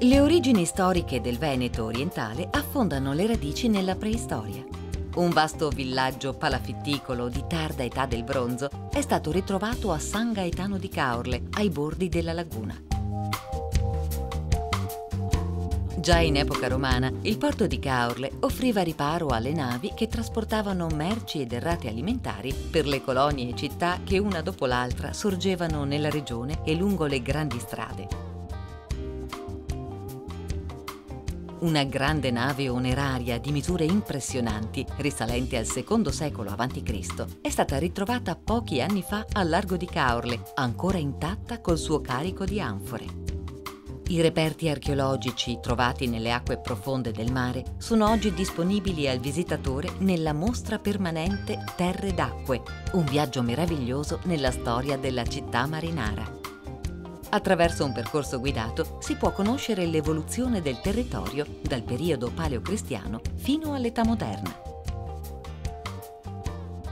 Le origini storiche del Veneto orientale affondano le radici nella preistoria. Un vasto villaggio palafitticolo di tarda età del bronzo è stato ritrovato a San Gaetano di Caorle, ai bordi della laguna. Già in epoca romana, il porto di Caorle offriva riparo alle navi che trasportavano merci e derrate alimentari per le colonie e città che una dopo l'altra sorgevano nella regione e lungo le grandi strade. Una grande nave oneraria di misure impressionanti, risalente al secondo secolo a.C., è stata ritrovata pochi anni fa al largo di Caorle, ancora intatta col suo carico di anfore. I reperti archeologici trovati nelle acque profonde del mare sono oggi disponibili al visitatore nella mostra permanente Terre d'Acque, un viaggio meraviglioso nella storia della città marinara. Attraverso un percorso guidato si può conoscere l'evoluzione del territorio dal periodo paleocristiano fino all'età moderna.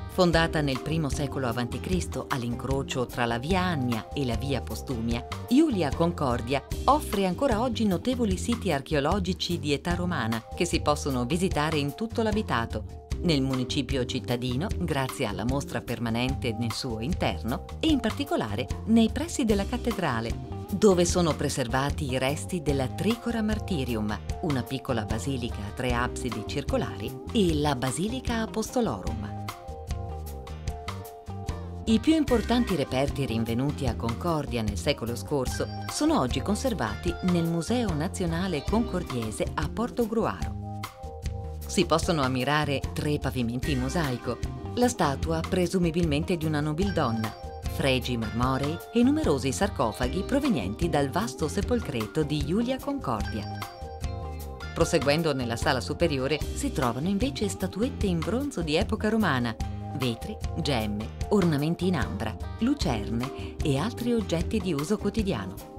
Fondata nel I secolo a.C. all'incrocio tra la Via Annia e la Via Postumia, Iulia Concordia offre ancora oggi notevoli siti archeologici di età romana che si possono visitare in tutto l'abitato, nel municipio cittadino grazie alla mostra permanente nel suo interno e in particolare nei pressi della cattedrale, dove sono preservati i resti della Tricora Martyrium, una piccola basilica a 3 absidi circolari, e la Basilica Apostolorum. I più importanti reperti rinvenuti a Concordia nel secolo scorso sono oggi conservati nel Museo Nazionale Concordiese a Portogruaro. Si possono ammirare 3 pavimenti in mosaico, la statua presumibilmente di una nobildonna, fregi marmorei e numerosi sarcofagi provenienti dal vasto sepolcreto di Iulia Concordia. Proseguendo nella sala superiore si trovano invece statuette in bronzo di epoca romana, vetri, gemme, ornamenti in ambra, lucerne e altri oggetti di uso quotidiano.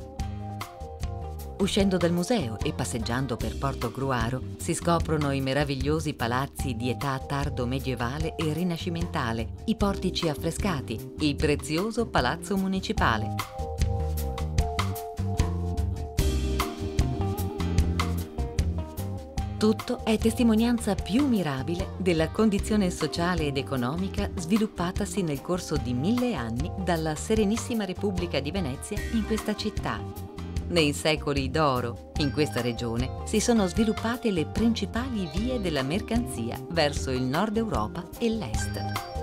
Uscendo dal museo e passeggiando per Portogruaro si scoprono i meravigliosi palazzi di età tardo medievale e rinascimentale, i portici affrescati, il prezioso palazzo municipale. Tutto è testimonianza più mirabile della condizione sociale ed economica sviluppatasi nel corso di 1000 anni dalla Serenissima Repubblica di Venezia in questa città. Nei secoli d'oro, in questa regione, si sono sviluppate le principali vie della mercanzia verso il nord Europa e l'est.